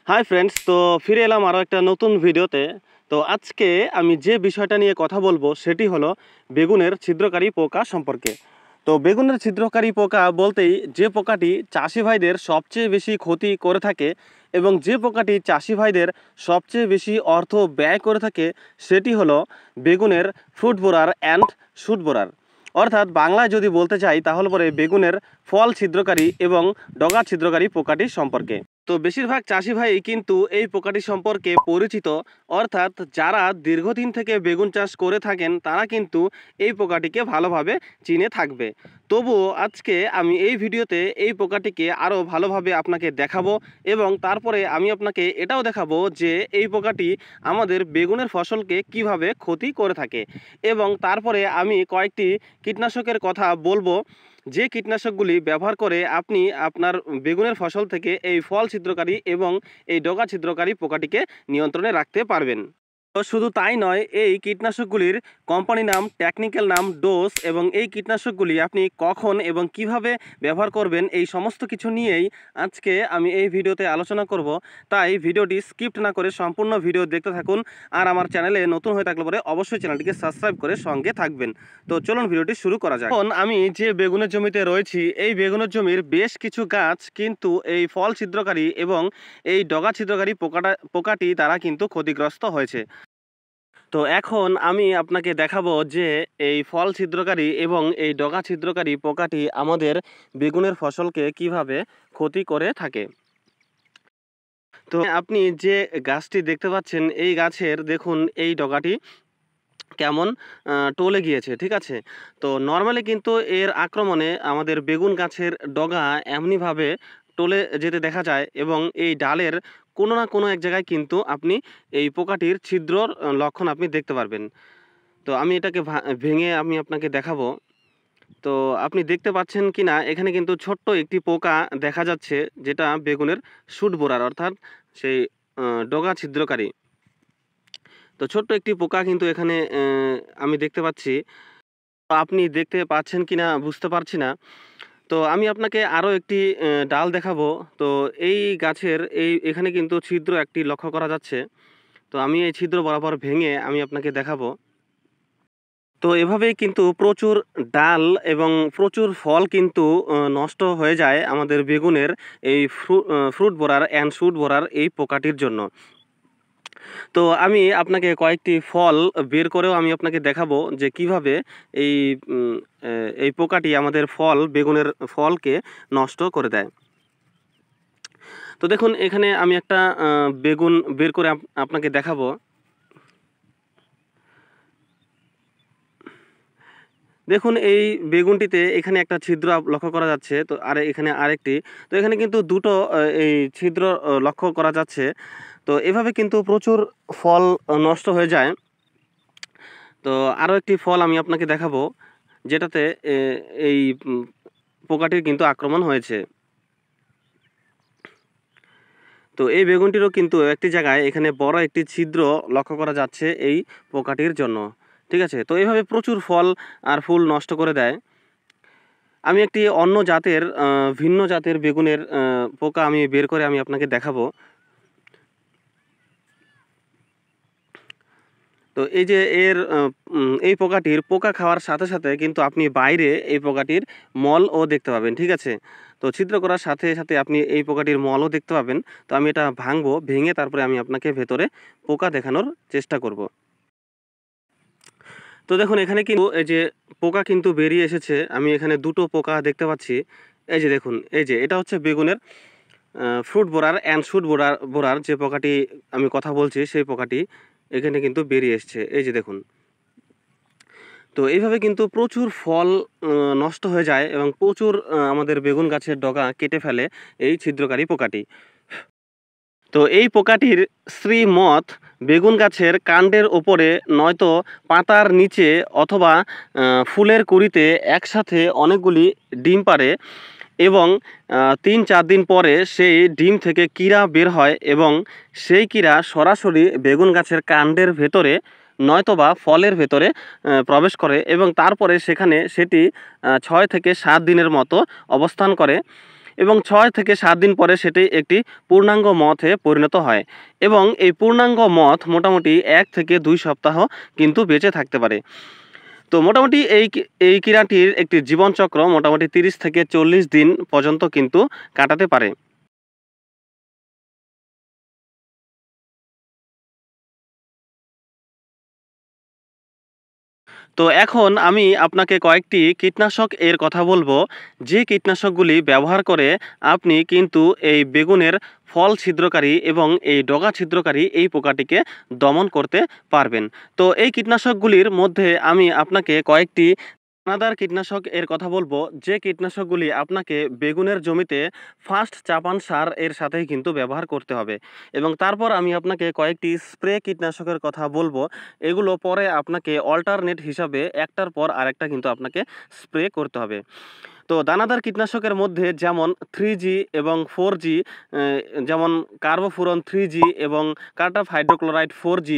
Hi friends, তো ফিরে এলাম আরও একটা নতুন ভিডিওতে। তো আজকে আমি যে বিষয়টা নিয়ে কথা বলবো সেটি হলো বেগুনের ছিদ্রকারী পোকা সম্পর্কে। তো বেগুনের ছিদ্রকারী পোকা বলতেই যে পোকাটি চাষি ভাইদের সবচেয়ে বেশি ক্ষতি করে থাকে এবং যে পোকাটি চাষি ভাইদের সবচেয়ে বেশি অর্থ ব্যয় করে থাকে সেটি হলো বেগুনের ফ্রুট বোরার অ্যান্ড শুট বোরার। অর্থাৎ বাংলায় যদি বলতে চাই তাহলে পরে বেগুনের ফল ছিদ্রকারী এবং ডগা ছিদ্রকারী পোকাটি সম্পর্কে। তো বেশিরভাগ চাষি ভাই কিন্তু এই পোকাটি সম্পর্কে পরিচিত, অর্থাৎ যারা দীর্ঘদিন থেকে বেগুন চাষ করে থাকেন তারা কিন্তু এই পোকাটিকে ভালোভাবে চিনে থাকবে। তবুও আজকে আমি এই ভিডিওতে এই পোকাটিকে আরও ভালোভাবে আপনাকে দেখাবো এবং তারপরে আমি আপনাকে এটাও দেখাবো যে এই পোকাটি আমাদের বেগুনের ফসলকে কিভাবে ক্ষতি করে থাকে এবং তারপরে আমি কয়েকটি কীটনাশকের কথা বলবো যে কীটনাশকগুলি ব্যবহার করে আপনি আপনার বেগুনের ফসল থেকে এই ফল ছিদ্রকারী এবং এই ডগা ছিদ্রকারী পোকাটিকে নিয়ন্ত্রণে রাখতে পারবেন। তো শুধু তাই নয়, এই কীটনাশকগুলির কোম্পানি নাম, টেকনিক্যাল নাম, ডোজ এবং এই কীটনাশকগুলি আপনি কখন এবং কিভাবে ব্যবহার করবেন এই সমস্ত কিছু নিয়েই আজকে আমি এই ভিডিওতে আলোচনা করব। তাই ভিডিওটি স্কিপ না করে সম্পূর্ণ ভিডিও দেখতে থাকুন আর আমার চ্যানেলে নতুন হয়ে থাকলে পরে অবশ্যই চ্যানেলটিকে সাবস্ক্রাইব করে সঙ্গে থাকবেন। তো চলুন ভিডিওটি শুরু করা যাক। এখন আমি যে বেগুনের জমিতে রয়েছি এই বেগুনের জমির বেশ কিছু গাছ কিন্তু এই ফল ছিদ্রকারী এবং এই ডগা ছিদ্রকারী পোকাটি দ্বারা কিন্তু ক্ষতিগ্রস্ত হয়েছে। তো এখন আমি আপনাকে দেখাবো যে এই ফল ছিদ্রকারী এবং এই ডগা ছিদ্রকারী পোকাটি আমাদের বেগুনের ফসলকে কিভাবে ক্ষতি করে থাকে। তো আপনি যে গাছটি দেখতে পাচ্ছেন এই গাছের দেখুন এই ডগাটি কেমন টলে গিয়েছে, ঠিক আছে। তো নর্মালি কিন্তু এর আক্রমণে আমাদের বেগুন গাছের ডগা এমনিভাবে টলে যেতে দেখা যায় এবং এই ডালের কোনো না কোনো এক জায়গায় কিন্তু আপনি এই পোকাটির ছিদ্রর লক্ষণ আপনি দেখতে পারবেন। তো আমি এটাকে ভেঙে আমি আপনাকে দেখাবো। তো আপনি দেখতে পাচ্ছেন কি না, এখানে কিন্তু ছোট্ট একটি পোকা দেখা যাচ্ছে যেটা বেগুনের শুট বোরার অর্থাৎ সেই ডগা ছিদ্রকারী। তো ছোট্ট একটি পোকা কিন্তু এখানে আমি দেখতে পাচ্ছি। আপনি দেখতে পাচ্ছেন কিনা বুঝতে পারছি না। তো আমি আপনাকে আরও একটি ডাল দেখাবো। তো এই গাছের এখানে কিন্তু ছিদ্র একটি লক্ষ্য করা যাচ্ছে। তো আমি এই ছিদ্র বরাবর ভেঙে আমি আপনাকে দেখাবো। তো এভাবেই কিন্তু প্রচুর ডাল এবং প্রচুর ফল কিন্তু নষ্ট হয়ে যায় আমাদের বেগুনের এই ফ্রুট বোরার অ্যান্ড শুট বোরার এই পোকাটির জন্য। তো আমি আপনাকে কয়েকটি ফল বের করেও আমি আপনাকে দেখাবো যে কিভাবে এই এই পোকাটি আমাদের বেগুনের ফলকে নষ্ট করে দেয়। তো দেখুন এখানে আমি একটা বেগুন বের করে আপনাকে দেখাবো। দেখুন এই বেগুনটিতে এখানে একটা ছিদ্র লক্ষ্য করা যাচ্ছে, তো আর এখানে আরেকটি। তো এখানে কিন্তু দুটো এই ছিদ্র লক্ষ্য করা যাচ্ছে। তো এভাবে কিন্তু প্রচুর ফল নষ্ট হয়ে যায়। তো আরও একটি ফল আমি আপনাকে দেখাবো যেটাতে এই পোকাটির কিন্তু আক্রমণ হয়েছে। তো এই বেগুনটিরও কিন্তু একটি জায়গায় এখানে বড় একটি ছিদ্র লক্ষ্য করা যাচ্ছে এই পোকাটির জন্য, ঠিক আছে। তো এইভাবে প্রচুর ফল আর ফুল নষ্ট করে দেয়। আমি একটি অন্য জাতের ভিন্ন জাতের বেগুনের পোকা আমি বের করে আমি আপনাকে দেখাবো। তো এই যে এই পোকাটির পোকা খাওয়ার সাথে সাথে কিন্তু আপনি বাইরে এই পোকাটির মলও দেখতে পাবেন, ঠিক আছে। তো ছিদ্র করার সাথে সাথে আপনি এই পোকাটির মলও দেখতে পাবেন। তো আমি এটা ভাঙবো, ভেঙে তারপরে আমি আপনাকে ভেতরে পোকা দেখানোর চেষ্টা করব। তো দেখুন এখানে কিন্তু এই যে পোকা কিন্তু বেরিয়ে এসেছে। আমি এখানে দুটো পোকা দেখতে পাচ্ছি। এই যে দেখুন, এই যে এটা হচ্ছে বেগুনের ফ্রুট বোরার অ্যান্ড শুট বোরার যে পোকাটি আমি কথা বলছি সেই পোকাটি এখানে কিন্তু বেরিয়ে এসছে, এই যে দেখুন। তো এইভাবে কিন্তু প্রচুর ফল নষ্ট হয়ে যায় এবং প্রচুর আমাদের বেগুন গাছের ডগা কেটে ফেলে এই ছিদ্রকারী পোকাটি। তো এই পোকাটির শ্রীমত বেগুন গাছের কাণ্ডের ওপরে নয়তো পাতার নিচে অথবা ফুলের কুঁড়িতে একসাথে অনেকগুলি ডিম পাড়ে এবং ৩-৪ দিন পরে সেই ডিম থেকে কীরা বের হয় এবং সেই কীরা সরাসরি বেগুন গাছের কাণ্ডের ভেতরে নয়তোবা ফলের ভেতরে প্রবেশ করে এবং তারপরে সেখানে সেটি ৬ থেকে ৭ দিনের মতো অবস্থান করে এবং 6 থেকে 7 দিন পরে সেটি একটি পূর্ণাঙ্গ মথে পরিণত হয় এবং এই পূর্ণাঙ্গ মথ মোটামুটি 1 থেকে 2 সপ্তাহ কিন্তু বেঁচে থাকতে পারে। তো মোটামুটি এই কীড়াটির একটি জীবনচক্র মোটামুটি 30 থেকে 40 দিন পর্যন্ত কিন্তু কাটাতে পারে। তো এখন আমি আপনাকে কয়েকটি কীটনাশক এর কথা বলবো, যে কীটনাশকগুলি ব্যবহার করে আপনি কিন্তু এই বেগুনের ফল ছিদ্রকারী এবং এই ডগা ছিদ্রকারী এই পোকাটিকে দমন করতে পারবেন। তো এই কীটনাশকগুলির মধ্যে আমি আপনাকে কয়েকটি দানাদার কীটনাশক এর কথা বলবো, যে কীটনাশকগুলি আপনাকে বেগুনের জমিতে ফার্স্ট চাপান সার এর সাথেই কিন্তু ব্যবহার করতে হবে এবং তারপর আমি আপনাকে কয়েকটি স্প্রে কীটনাশকের কথা বলবো। এগুলো পরে আপনাকে অল্টারনেট হিসাবে একটার পর আরেকটা কিন্তু আপনাকে স্প্রে করতে হবে। তো দানাদার কীটনাশকের মধ্যে যেমন 3G এবং 4G, যেমন কার্বোফুরন 3G এবং কার্টাফ হাইড্রোক্লোরাইড 4G,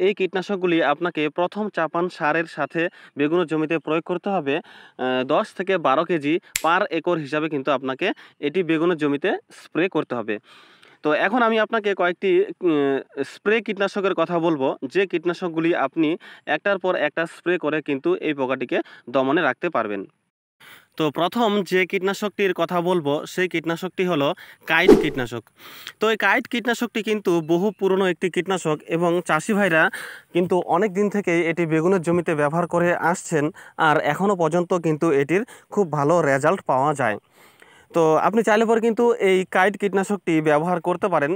এই কীটনাশকগুলি আপনাকে প্রথম চাপান সারের সাথে বেগুনের জমিতে প্রয়োগ করতে হবে। 10 থেকে 12 কেজি পার একর হিসাবে কিন্তু আপনাকে এটি বেগুনের জমিতে স্প্রে করতে হবে। তো এখন আমি আপনাকে কয়েকটি স্প্রে কীটনাশকের কথা বলবো, যে কীটনাশকগুলি আপনি একটার পর একটা স্প্রে করে কিন্তু এই পোকাটিকে দমনে রাখতে পারবেন। তো প্রথম যে কীটনাশকটির কথা বলবো সেই কীটনাশকটি হলো কাইট কীটনাশক। তো এই কাইট কীটনাশকটি কিন্তু বহু পুরনো একটি কীটনাশক এবং চাষি ভাইরা কিন্তু অনেক দিন থেকে এটি বেগুনের জমিতে ব্যবহার করে আসছেন আর এখনও পর্যন্ত কিন্তু এটির খুব ভালো রেজাল্ট পাওয়া যায়। তো আপনি চাইলে পরে কিন্তু এই কাইট কীটনাশকটি ব্যবহার করতে পারেন।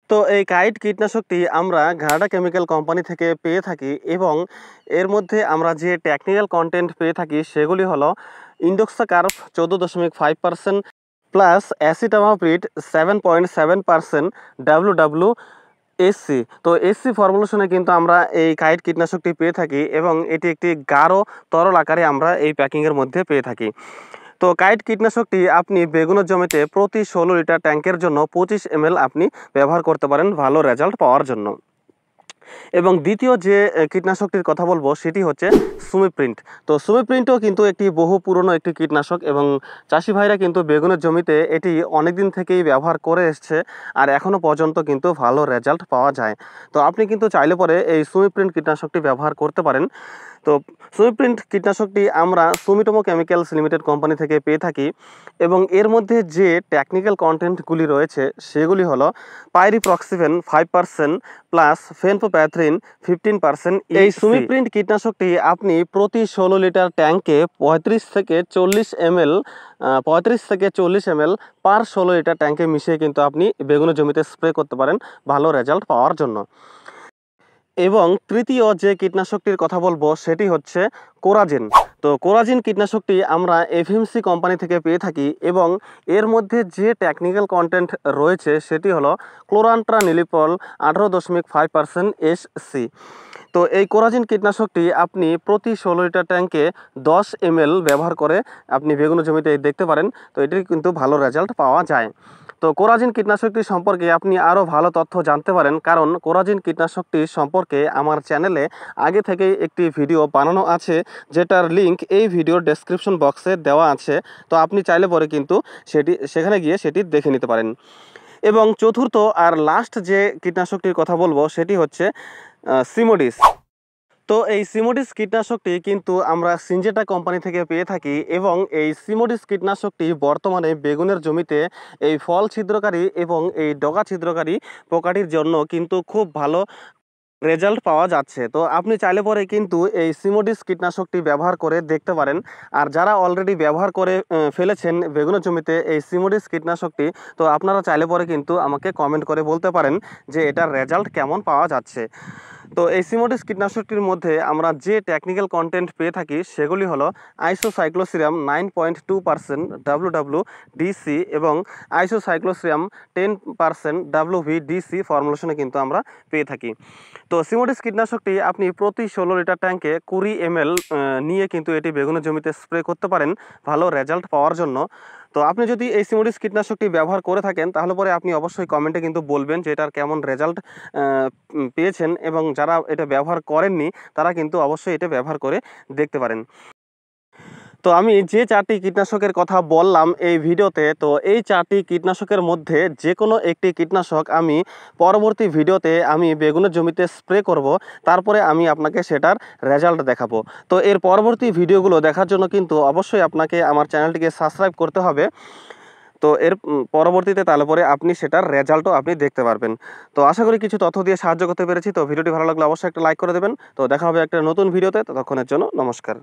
তো এই কাইট কীটনাশকটি আমরা ঘানাডা কেমিক্যাল কোম্পানি থেকে পেয়ে থাকি এবং এর মধ্যে আমরা যে টেকনিক্যাল কন্টেন্ট পেয়ে থাকি সেগুলি হলো ইন্ডোক্সাকার্ভ 14.5% প্লাস অ্যাসিটামাপ্রিড 7.7%, WWSC। তো এসসি ফর্মুলেশনে কিন্তু আমরা এই কাইট কীটনাশকটি পেয়ে থাকি এবং এটি একটি গাঢ় তরল আকারে আমরা এই প্যাকিংয়ের মধ্যে পেয়ে থাকি। তো কাইট কীটনাশকটি আপনি বেগুনের জমিতে প্রতি 16 লিটার ট্যাঙ্কের জন্য 25 ml আপনি ব্যবহার করতে পারেন ভালো রেজাল্ট পাওয়ার জন্য। এবং দ্বিতীয় যে কীটনাশকটির কথা বলবো সেটি হচ্ছে সুমিপ্রিন্ট। তো সুমিপ্রিন্টও কিন্তু একটি বহু পুরনো একটি কীটনাশক এবং চাষি ভাইরা কিন্তু বেগুনের জমিতে এটি অনেক দিন থেকেই ব্যবহার করে এসছে আর এখনও পর্যন্ত কিন্তু ভালো রেজাল্ট পাওয়া যায়। তো আপনি কিন্তু চাইলে পরে এই সুমিপ্রিন্ট কীটনাশকটি ব্যবহার করতে পারেন। তো সুমিপ্রিন্ট কীটনাশকটি আমরা সুমিটোমো কেমিক্যালস লিমিটেড কোম্পানি থেকে পেয়ে থাকি এবং এর মধ্যে যে টেকনিক্যাল কন্টেন্টগুলি রয়েছে সেগুলি হলো পাইরিপ্রক্সিফেন 5% প্লাস ফেনফোপ্যাথ্রিন 15%। এই সুমিপ্রিন্ট কীটনাশকটি আপনি প্রতি 16 লিটার ট্যাঙ্কে 35 থেকে 40 ml পার 16 লিটার ট্যাঙ্কে মিশিয়ে কিন্তু আপনি বেগুনের জমিতে স্প্রে করতে পারেন ভালো রেজাল্ট পাওয়ার জন্য। এবং তৃতীয় যে কীটনাশকটির কথা বলবো সেটি হচ্ছে কোরাজেন। তো কোরাজেন কীটনাশকটি আমরা এফএমসি কোম্পানি থেকে পেয়ে থাকি এবং এর মধ্যে যে টেকনিক্যাল কন্টেন্ট রয়েছে সেটি হলো ক্লোরান্ট্রানিলিপ্রল 18.5% SC। তো এই কোরাজিন কীটনাশকটি আপনি প্রতি 16 লিটার ট্যাঙ্কে 10 ml ব্যবহার করে আপনি বেগুনের জমিতে দেখতে পারেন। তো এটির কিন্তু ভালো রেজাল্ট পাওয়া যায়। তো কোরাজিন কীটনাশকটি সম্পর্কে আপনি আরও ভালো তথ্য জানতে পারেন, কারণ কোরাজিন কীটনাশকটি সম্পর্কে আমার চ্যানেলে আগে থেকেই একটি ভিডিও বানানো আছে, যেটার লিঙ্ক এই ভিডিওর ডেসক্রিপশন বক্সে দেওয়া আছে। তো আপনি চাইলে পরে কিন্তু সেখানে গিয়ে সেটি দেখে নিতে পারেন। এবং চতুর্থ আর লাস্ট যে কীটনাশকটির কথা বলবো সেটি হচ্ছে সিমোডিস। তো এই সিমোডিস কীটনাশকটি কিন্তু আমরা সিনজেটা কোম্পানি থেকে পেয়ে থাকি এবং এই সিমোডিস কীটনাশকটি বর্তমানে বেগুনের জমিতে এই ফল ছিদ্রকারী এবং এই ডগা ছিদ্রকারী পোকাটির জন্য কিন্তু খুব ভালো রেজাল্ট পাওয়া যাচ্ছে। তো আপনি চাইলে পরে কিন্তু এই সিমোডিস কীটনাশকটি ব্যবহার করে দেখতে পারেন। আর যারা অলরেডি ব্যবহার করে ফেলেছেন বেগুনের জমিতে এই সিমোডিস কীটনাশকটি, তো আপনারা চাইলে পরে কিন্তু আমাকে কমেন্ট করে বলতে পারেন যে এটার রেজাল্ট কেমন পাওয়া যাচ্ছে। তো এই সিমোডিস কীটনাশকটির মধ্যে আমরা যে টেকনিক্যাল কন্টেন্ট পেয়ে থাকি সেগুলি হলো আইসোসাইক্লোসিরাম 9.2% WWDC এবং আইসোসাইক্লোসিরাম 10% WVDC ফর্মুলেশনে কিন্তু আমরা পেয়ে থাকি। তো সিমোডিস কীটনাশকটি আপনি প্রতি 16 লিটার ট্যাঙ্কে 20 ml নিয়ে কিন্তু এটি বেগুনের জমিতে স্প্রে করতে পারেন ভালো রেজাল্ট পাওয়ার জন্য। তো আপনি যদি এই সিমোডিস কীটনাশকটি ব্যবহার করে থাকেন তাহলে পরে আপনি অবশ্যই কমেন্টে কিন্তু বলবেন যে এটার কেমন রেজাল্ট পেয়েছেন, এবং যারা এটা ব্যবহার করেননি তারা কিন্তু অবশ্যই এটা ব্যবহার করে দেখতে পারেন। তো আমি যে 4টি কীটনাশকের কথা বললাম এই ভিডিওতে, তো এই 4টি কীটনাশকের মধ্যে যে কোনো একটি কীটনাশক আমি পরবর্তী ভিডিওতে আমি বেগুনের জমিতে স্প্রে করব, তারপরে আমি আপনাকে সেটার রেজাল্ট দেখাবো। তো এর পরবর্তী ভিডিওগুলো দেখার জন্য কিন্তু অবশ্যই আপনাকে আমার চ্যানেলটিকে সাবস্ক্রাইব করতে হবে। তো এর পরবর্তীতে তাহলে পরে আপনি সেটার রেজাল্টও আপনি দেখতে পারবেন। তো আশা করি কিছু তথ্য দিয়ে সাহায্য করতে পেরেছি। তো ভিডিওটি ভালো লাগলে অবশ্যই একটা লাইক করে দেবেন। তো দেখা হবে একটা নতুন ভিডিওতে, ততক্ষণের জন্য নমস্কার।